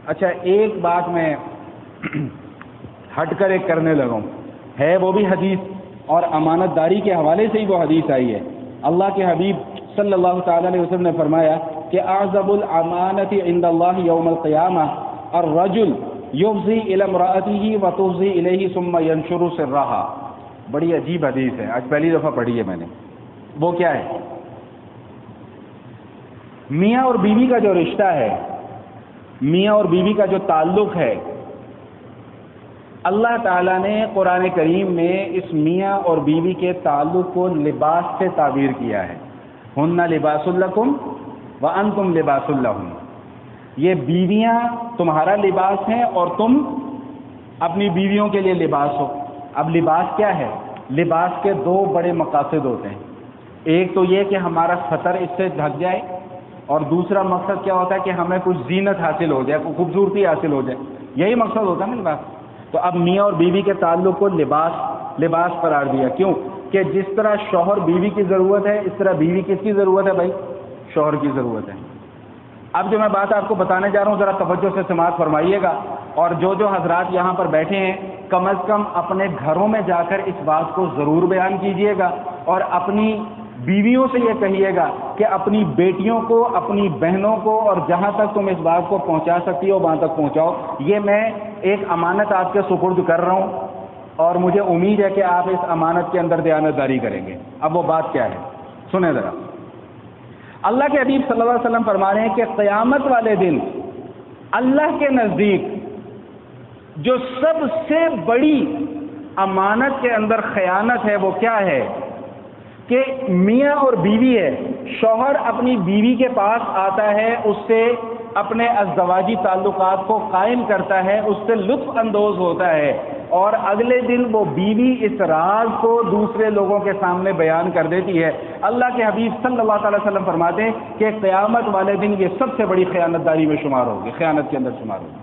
اچھا ایک بات میں ہٹ کر ایک کرنے لگا ہوں، ہے وہ بھی حدیث اور امانت داری کے حوالے سے ہی وہ حدیث آئی ہے۔ اللہ کے حبیب صلی اللہ تعالی علیہ وسلم نے فرمایا کہ اعظم الامانت عند اللہ یوم القیامہ الرجل یفضی الی امرأته وتفضی الیہ ثم ینشر سرها۔ بڑی عجیب حدیث ہے، آج پہلی دفعہ پڑھی ہے میں نے۔ وہ کیا ہے؟ میاں اور بیوی کا جو رشتہ ہے، میاں اور بیوی کا جو تعلق ہے، اللہ تعالیٰ نے قرآن کریم میں اس میاں اور بیوی کے تعلق کو لباس سے تعبیر کیا ہے۔ ہن لباس لکم وانتم لباس لہن۔ یہ بیویاں تمہارا لباس ہیں اور تم اپنی بیویوں کے لیے لباس ہو۔ اب لباس کیا ہے؟ لباس کے دو بڑے مقاصد ہوتے ہیں، ایک تو یہ کہ ہمارا سطر اس سے ڈھک جائے، اور دوسرا مقصد کیا ہوتا ہے کہ ہمیں کچھ زینت حاصل ہو جائے، کچھ خوبصورتی حاصل ہو جائے، یہی مقصد ہوتا ہے نا لباس۔ تو اب میاں اور بیوی کے تعلق کو لباس قرار دیا، کیوں کہ جس طرح شوہر بیوی کی ضرورت ہے اس طرح بیوی کس کی ضرورت ہے؟ بھائی شوہر کی ضرورت ہے۔ اب جو میں بات آپ کو بتانے جا رہا ہوں ذرا توجہ سے سماعت فرمائیے گا، اور جو حضرات یہاں پر بیٹھے ہیں کم از کم اپنے گھروں میں جا کر اس بات کو ضرور بیان کیجئے گا، اور اپنی بیویوں سے یہ کہیے گا کہ اپنی بیٹیوں کو، اپنی بہنوں کو، اور جہاں تک تم اس بات کو پہنچا سکتی ہو وہاں تک پہنچاؤ۔ یہ میں ایک امانت آپ کے سپرد کر رہا ہوں، اور مجھے امید ہے کہ آپ اس امانت کے اندر دیانتداری کریں گے۔ اب وہ بات کیا ہے سنیں ذرا۔ اللہ کے حبیب صلی اللہ علیہ وسلم فرما رہے ہیں کہ قیامت والے دن اللہ کے نزدیک جو سب سے بڑی امانت کے اندر خیانت ہے وہ کیا ہے؟ کہ میاں اور بیوی ہے، شوہر اپنی بیوی کے پاس آتا ہے، اس سے اپنے ازدواجی تعلقات کو قائم کرتا ہے، اس سے لطف اندوز ہوتا ہے، اور اگلے دن وہ بیوی اس راز کو دوسرے لوگوں کے سامنے بیان کر دیتی ہے۔ اللہ کے حبیب صلی اللہ تعالی وسلم فرماتے ہیں کہ قیامت والے دن یہ سب سے بڑی خیانت داری میں شمار ہوگی، خیانت کے اندر شمار ہوگی۔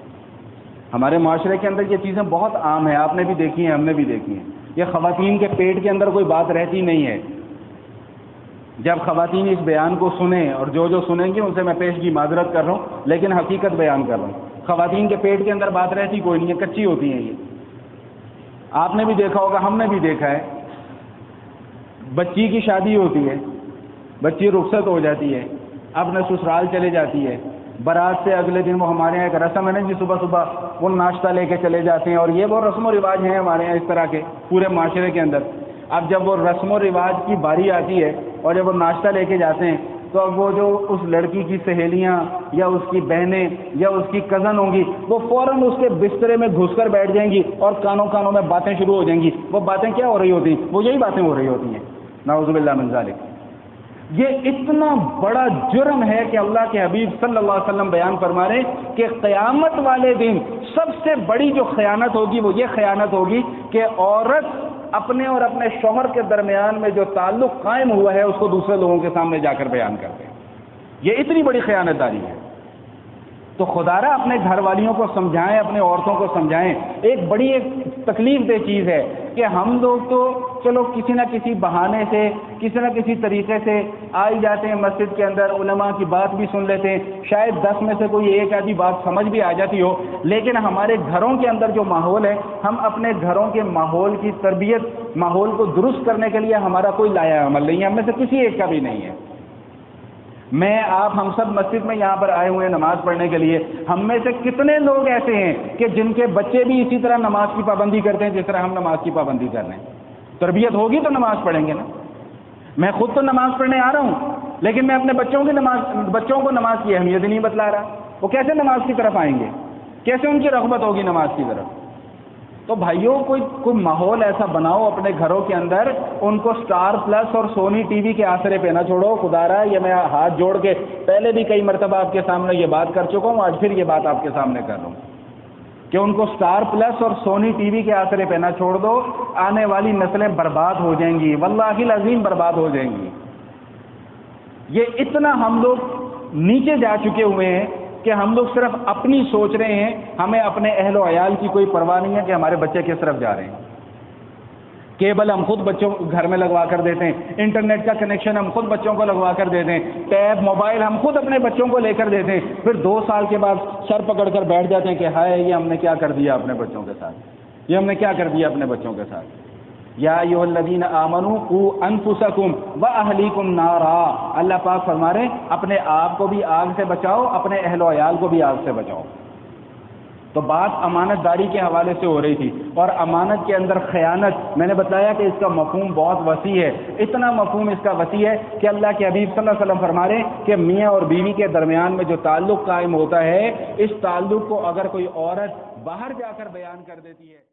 ہمارے معاشرے کے اندر یہ چیزیں بہت عام ہیں، آپ نے بھی دیکھی ہیں، ہم نے بھی دیکھی ہیں۔ یہ خواتین کے پیٹ کے اندر کوئی بات رہتی نہیں ہے۔ جب خواتین اس بیان کو سنیں، اور جو سنیں گی ان سے میں پیشگی معذرت کر رہا ہوں، لیکن حقیقت بیان کر رہا ہوں، خواتین کے پیٹ کے اندر بات رہتی کوئی نہیں ہے، کچی ہوتی ہیں۔ یہ آپ نے بھی دیکھا ہوگا، ہم نے بھی دیکھا ہے۔ بچی کی شادی ہوتی ہے، بچی رخصت ہو جاتی ہے، اپنے سسرال چلے جاتی ہے، برات سے اگلے دن وہ ہمارے یہاں ایک رسم ہے نا جی، صبح صبح وہ ناشتہ لے کے چلے جاتے ہیں، اور یہ وہ رسم و رواج ہیں ہمارے یہاں اس طرح کے پورے معاشرے کے اندر۔ اب جب وہ رسم و رواج کی باری آتی ہے اور جب وہ ناشتہ لے کے جاتے ہیں، تو اب وہ جو اس لڑکی کی سہیلیاں یا اس کی بہنیں یا اس کی کزن ہوں گی، وہ فوراً اس کے بسترے میں گھس کر بیٹھ جائیں گی اور کانوں میں باتیں شروع ہو جائیں گی۔ وہ باتیں کیا ہو رہی ہوتی ہیں؟ وہ یہی باتیں ہو رہی ہوتی ہیں، نعوذ باللہ من ذالک۔ یہ اتنا بڑا جرم ہے کہ اللہ کے حبیب صلی اللہ علیہ وسلم بیان فرما رہے ہیں کہ قیامت والے دن سب سے بڑی جو خیانت ہوگی وہ یہ خیانت ہوگی کہ عورت اپنے اور اپنے شوہر کے درمیان میں جو تعلق قائم ہوا ہے اس کو دوسرے لوگوں کے سامنے جا کر بیان کر دے۔ یہ اتنی بڑی خیانت داری ہے۔ تو خدا را اپنے گھر والیوں کو سمجھائیں، اپنے عورتوں کو سمجھائیں۔ ایک بڑی تکلیف دہ چیز ہے کہ ہم لوگ تو چلو کسی نہ کسی بہانے سے، کسی نہ کسی طریقے سے آئی جاتے ہیں مسجد کے اندر، علماء کی بات بھی سن لیتے ہیں، شاید 10 میں سے کوئی ایک آدھی بات سمجھ بھی آ جاتی ہو، لیکن ہمارے گھروں کے اندر جو ماحول ہے، ہم اپنے گھروں کے ماحول کی تربیت، ماحول کو درست کرنے کے لیے ہمارا کوئی لایا عمل نہیں ہے، ہم میں سے کسی ایک کا بھی نہیں ہے۔ میں، آپ، ہم سب مسجد میں یہاں پر آئے ہوئے ہیں نماز پڑھنے کے لیے۔ ہم میں سے کتنے لوگ ایسے ہیں کہ جن کے بچے بھی اسی طرح نماز کی پابندی کرتے ہیں جس طرح ہم نماز کی پابندی کر رہے ہیں؟ تربیت ہوگی تو نماز پڑھیں گے نا۔ میں خود تو نماز پڑھنے آ رہا ہوں، لیکن میں اپنے بچوں کو نماز کی اہمیت نہیں بتلا رہا۔ وہ کیسے نماز کی طرف آئیں گے؟ کیسے ان کی رغبت ہوگی نماز کی طرف؟ تو بھائیوں کوئی ماحول ایسا بناؤ اپنے گھروں کے اندر، ان کو سٹار پلس اور سونی ٹی وی کے آسرے پہ نہ چھوڑو۔ خدا را یہ میں ہاتھ جوڑ کے پہلے بھی کئی مرتبہ آپ کے سامنے یہ بات کر چکا ہوں، آج پھر یہ بات آپ کے سامنے کر رہا ہوں کہ ان کو سٹار پلس اور سونی ٹی وی کے آسرے پہ نہ چھوڑ دو، آنے والی نسلیں برباد ہو جائیں گی، واللہ العظیم برباد ہو جائیں گی۔ یہ اتنا ہم لوگ نیچے جا چکے ہوئے ہیں کہ ہم لوگ صرف اپنی سوچ رہے ہیں، ہمیں اپنے اہل و عیال کی کوئی پرواہ نہیں ہے کہ ہمارے بچے کس طرف جا رہے ہیں۔ کیبل ہم خود بچوں گھر میں لگوا کر دیتے ہیں، انٹرنیٹ کا کنیکشن ہم خود بچوں کو لگوا کر دیتے ہیں، ٹیب موبائل ہم خود اپنے بچوں کو لے کر دیتے ہیں، پھر 2 سال کے بعد سر پکڑ کر بیٹھ جاتے ہیں کہ ہائے یہ ہم نے کیا کر دیا اپنے بچوں کے ساتھ، یہ ہم نے کیا کر دیا اپنے بچوں کے ساتھ۔ یا ایھا الذین آمنوا قوا انفسکم واہلیکم نارا، اللہ پاک فرما رہے ہیں اپنے آپ کو بھی آگ سے بچاؤ، اپنے اہل و عیال کو بھی آگ سے بچاؤ۔ تو بات امانت داری کے حوالے سے ہو رہی تھی، اور امانت کے اندر خیانت، میں نے بتایا کہ اس کا مفہوم بہت وسیع ہے، اتنا مفہوم اس کا وسیع ہے کہ اللہ کے حبیب صلی اللہ علیہ وسلم فرما رہے ہیں کہ میاں اور بیوی کے درمیان میں جو تعلق قائم ہوتا ہے، اس تعلق کو اگر کوئی عورت باہر جا کر بیان کر دیتی ہے